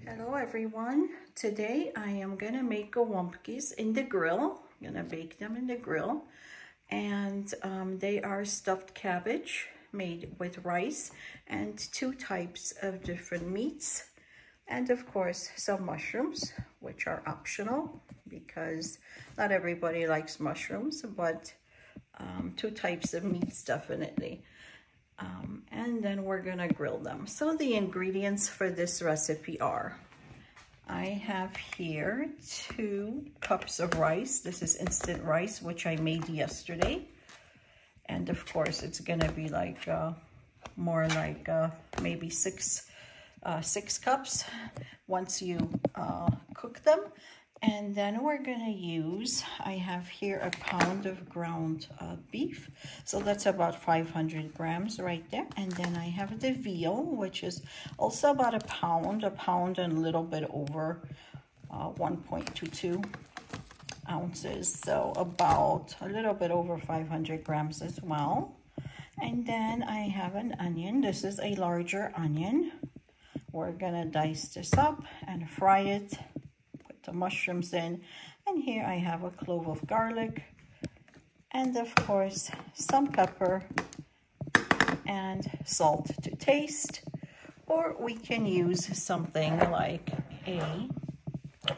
Hello everyone. Today I am gonna make gołąbkis in the grill. I'm gonna bake them in the grill, and they are stuffed cabbage made with rice and 2 types of different meats, and of course some mushrooms, which are optional because not everybody likes mushrooms, but 2 types of meats definitely. And then we're gonna grill them. So the ingredients for this recipe are, I have here 2 cups of rice. This is instant rice, which I made yesterday. And of course it's gonna be like more like maybe 6 cups once you cook them. And then we're gonna use, I have here a pound of ground beef. So that's about 500 grams right there. And then I have the veal, which is also about a pound and a little bit over 1.22 ounces. So about a little bit over 500 grams as well. And then I have an onion. This is a larger onion. We're gonna dice this up and fry it. The mushrooms in, and here I have a clove of garlic, and of course some pepper and salt to taste, or we can use something like a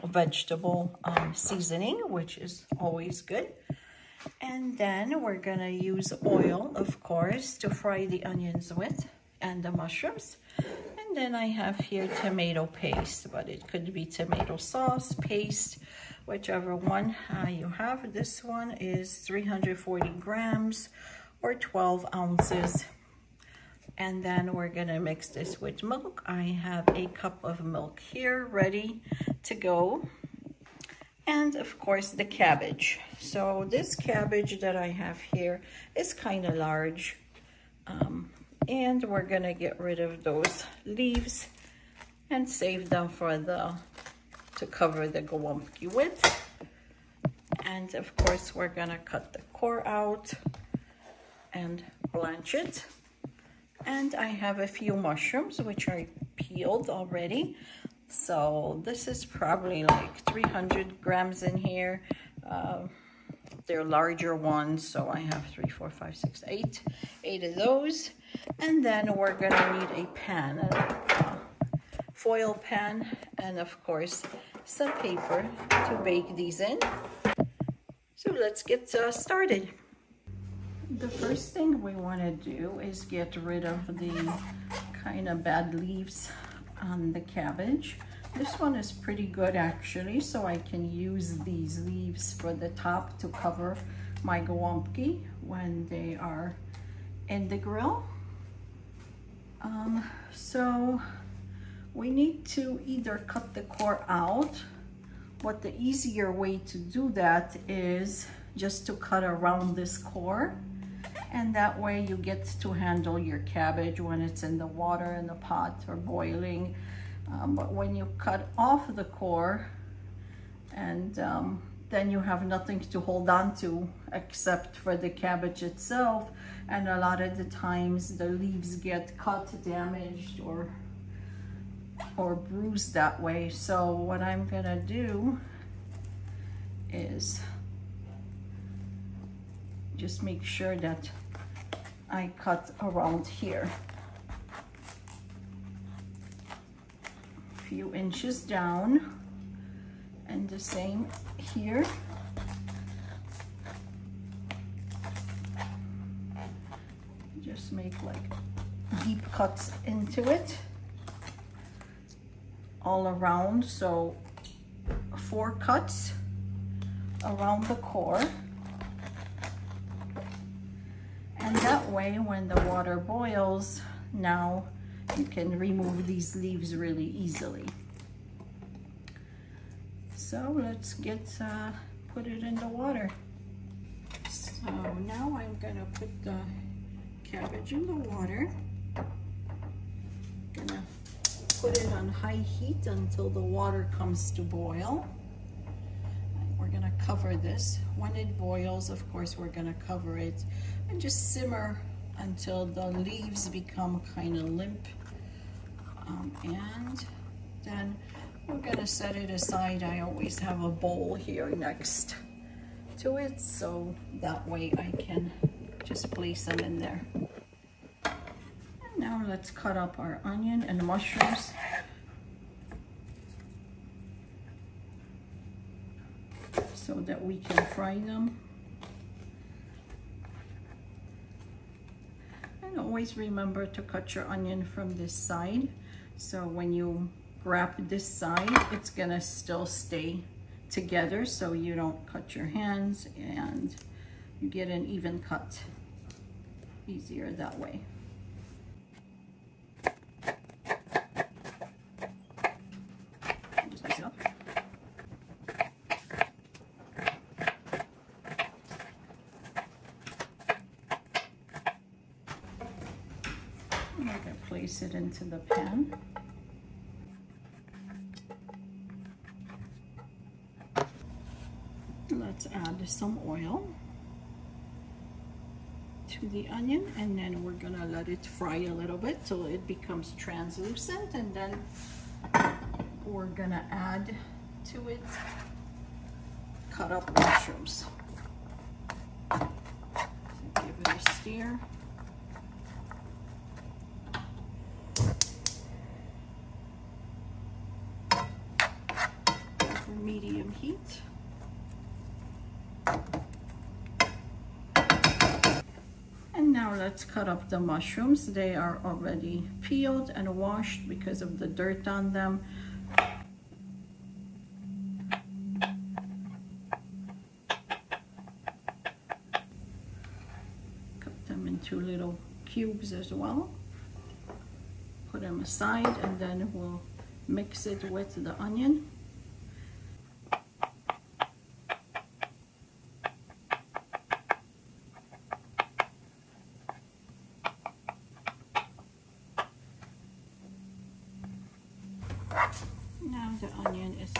vegetable seasoning, which is always good. And then we're gonna use oil, of course, to fry the onions with and the mushrooms. And then I have here tomato paste, but it could be tomato sauce, paste, whichever one you have. This one is 340 grams or 12 ounces. And then we're gonna mix this with milk. I have a cup of milk here ready to go. And of course the cabbage. So this cabbage that I have here is kind of large. And we're gonna get rid of those leaves and save them for to cover the gołąbki with. And of course we're gonna cut the core out and blanch it. And I have a few mushrooms which are peeled already. So this is probably like 300 grams in here. They're larger ones, so I have 3, 4, 5, 6, 8 of those. And then we're gonna need a pan, a foil pan, and of course some paper to bake these in. So let's get started. The first thing we want to do is get rid of the kind of bad leaves on the cabbage. This one is pretty good actually, so I can use these leaves for the top to cover my gołąbki when they are in the grill. So we need to either cut the core out, but the easier way to do that is just to cut around this core, and that way you get to handle your cabbage when it's in the water in the pot or boiling. But when you cut off the core, and then you have nothing to hold on to except for the cabbage itself, and a lot of the times the leaves get cut, damaged, or bruised that way. So what I'm gonna do is just make sure that I cut around here, a few inches down, and the same here. Just make like deep cuts into it all around, so 4 cuts around the core. And that way when the water boils, now you can remove these leaves really easily. So let's put it in the water. So now I'm gonna put the cabbage in the water. Gonna put it on high heat until the water comes to boil. We're gonna cover this. When it boils, of course, we're gonna cover it and just simmer until the leaves become kind of limp. And Then we're gonna set it aside. I always have a bowl here next to it, so that way I can just place them in there. And now let's cut up our onion and mushrooms. So that we can fry them. And always remember to cut your onion from this side. So when you grab this side, it's gonna still stay together so you don't cut your hands and you get an even cut. Easier that way. Just mix it up. I'm going to place it into the pan. Let's add some oil to the onion, and then we're gonna let it fry a little bit till it becomes translucent, and then we're gonna add to it cut up mushrooms. Give it a stir. Over medium heat. And now let's cut up the mushrooms. They are already peeled and washed because of the dirt on them. Cut them into little cubes as well. Put them aside, and then we'll mix it with the onion. Now the onion is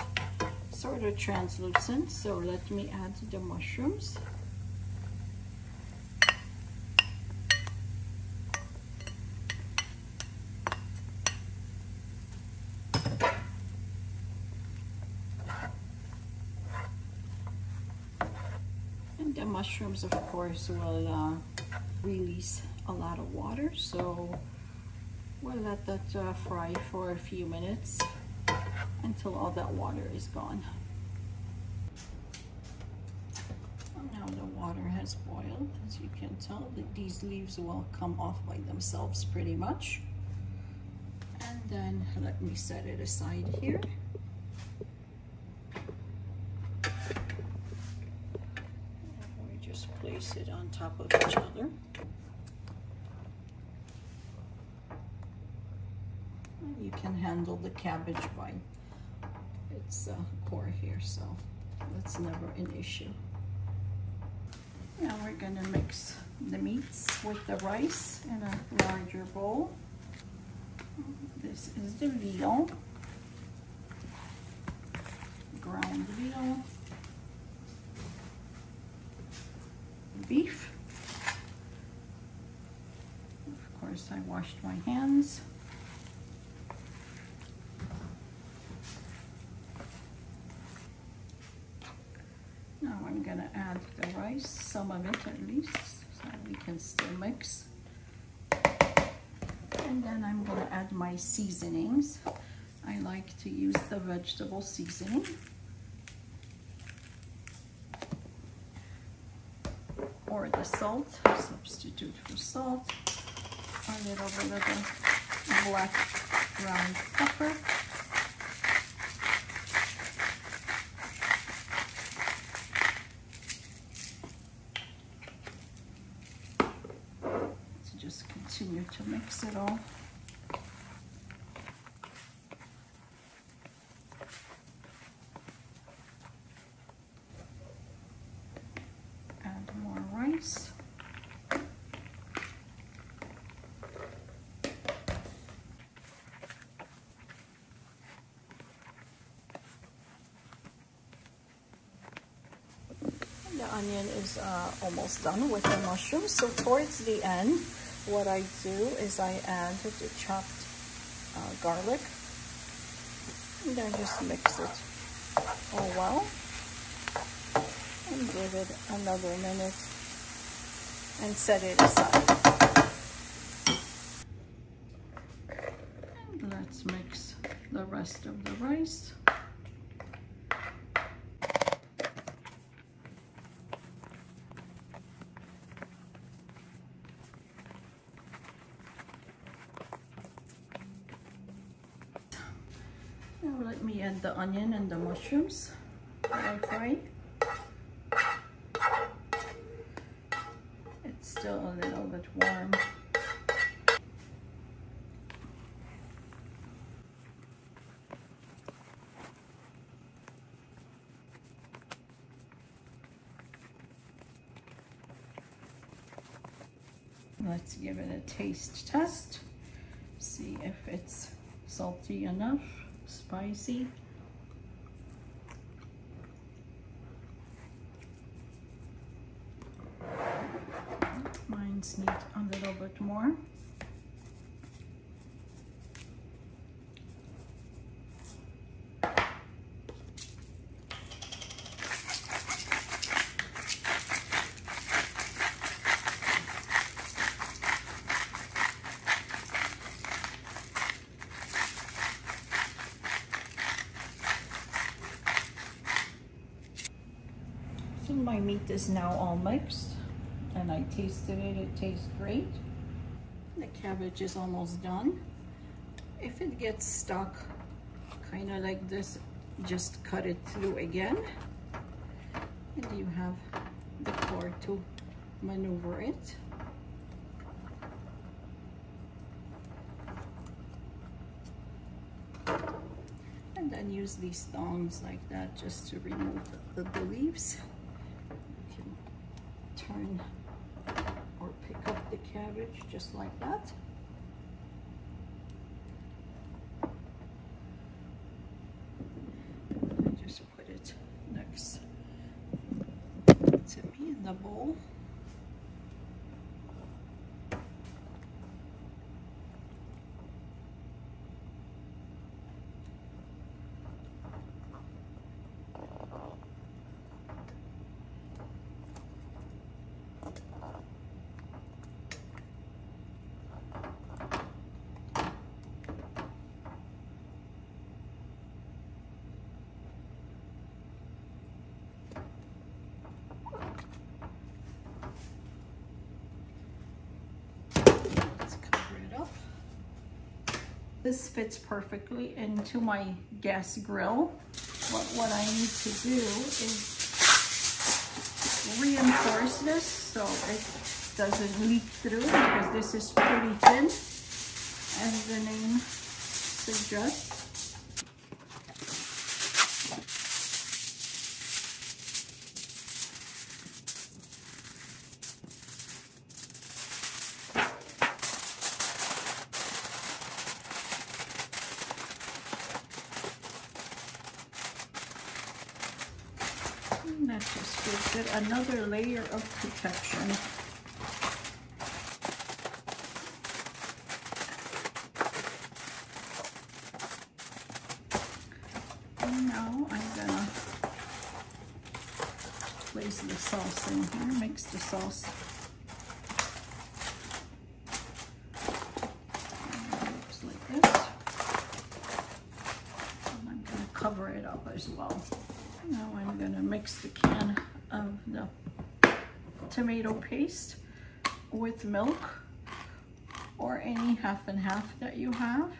sort of translucent, so let me add the mushrooms. And the mushrooms, of course, will release a lot of water, so we'll let that fry for a few minutes until all that water is gone. Now the water has boiled. As you can tell, that these leaves will come off by themselves pretty much. And then let me set it aside here. We just place it on top of each other. You can handle the cabbage by its core here, so that's never an issue. Now we're gonna mix the meats with the rice in a larger bowl. This is the veal, ground veal, beef. Of course, I washed my hands. Now I'm gonna add the rice, some of it at least, so we can still mix. And then I'm gonna add my seasonings. I like to use the vegetable seasoning. Or the salt, substitute for salt. A little bit of the black ground pepper. Just continue to mix it all. Add more rice. And the onion is almost done with the mushrooms. So towards the end, what I do is I add the chopped garlic And then just mix it all well. And give it another minute and set it aside. And let's mix the rest of the rice. Now let me add the onion and the mushrooms that I fried. It's still a little bit warm. Let's give it a taste test. See if it's salty enough, spicy. Mine's need a little bit more. So my meat is now all mixed and I tasted it, it tastes great. The cabbage is almost done. If it gets stuck kind of like this, just cut it through again. And you have the cord to maneuver it. And then use these tongs like that just to remove the leaves. You can turn or pick up the cabbage just like that. I just put it next to me in the bowl. This fits perfectly into my gas grill. But what I need to do is reinforce this so it doesn't leak through, because this is pretty thin, as the name suggests. And that just gives it another layer of protection. And now I'm gonna place the sauce in here, mix the sauce. It looks like this. And I'm gonna cover it up as well. Now I'm going to mix the can of the tomato paste with milk or any half and half that you have.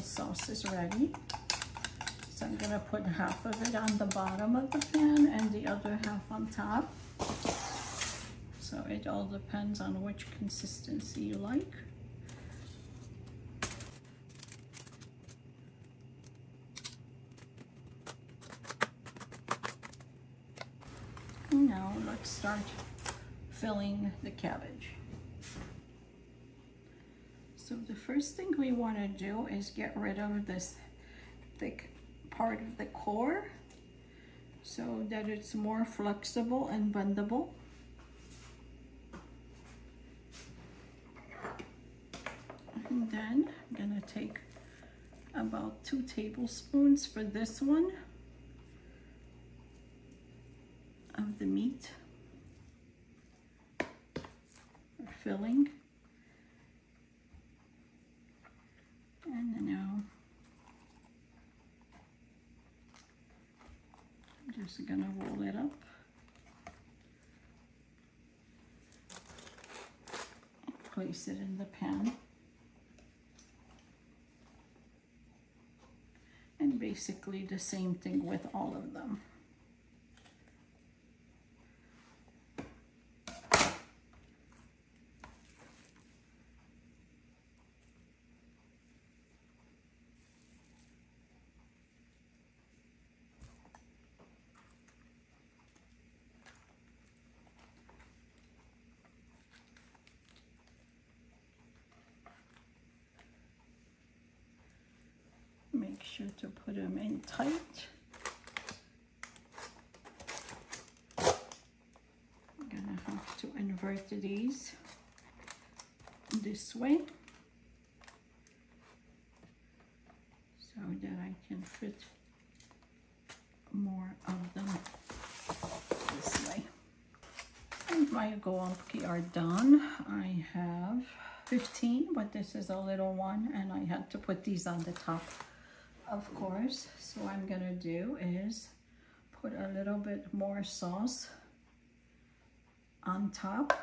Sauce is ready. So I'm gonna put half of it on the bottom of the pan and the other half on top. So it all depends on which consistency you like. Now let's start filling the cabbage. So the first thing we want to do is get rid of this thick part of the core so that it's more flexible and bendable. And then I'm gonna take about 2 tablespoons for this one of the meat or filling. And now I'm just gonna roll it up. Place it in the pan. And basically the same thing with all of them. Make sure to put them in tight. I'm gonna have to invert these this way so that I can fit more of them this way. And my gołąbki are done. I have 15, but this is a little one and I had to put these on the top, of course. So what I'm gonna do is put a little bit more sauce on top.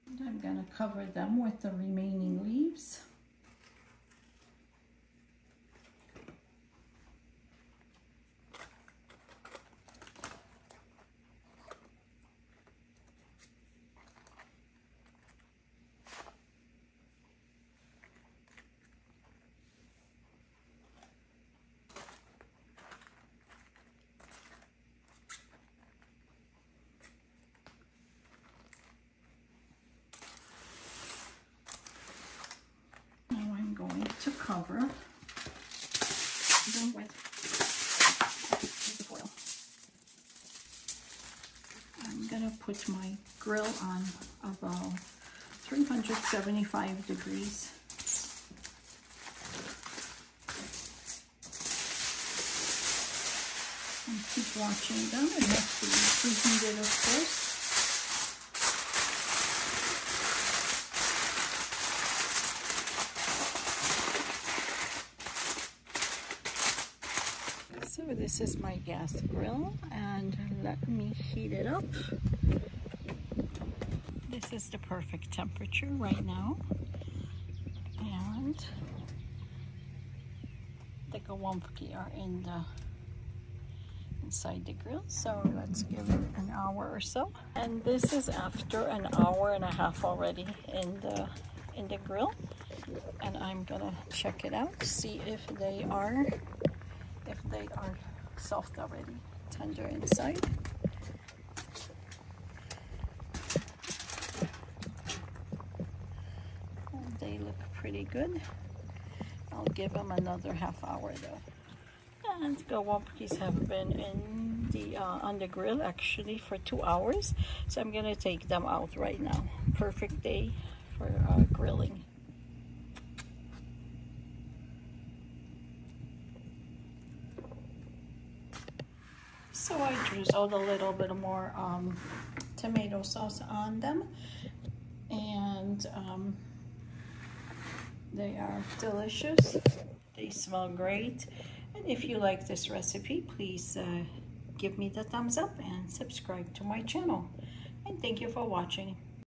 And I'm gonna cover them with the remaining leaves. To cover them with foil. I'm gonna put my grill on about 375 degrees. And keep watching them. It has to be preheated, of course. So this is my gas grill, and let me heat it up. This is the perfect temperature right now, and the gołąbki are inside the grill. So let's give it an hour or so, and this is after an hour and a half already in the grill, and I'm gonna check it out, see if they are soft already, tender inside. And they look pretty good. I'll give them another half hour though. And gołąbkis have been in the on the grill actually for 2 hours, so I'm gonna take them out right now. Perfect day for grilling. So I drizzled a little bit more tomato sauce on them, and they are delicious. They smell great. And if you like this recipe, please give me the thumbs up and subscribe to my channel. And thank you for watching.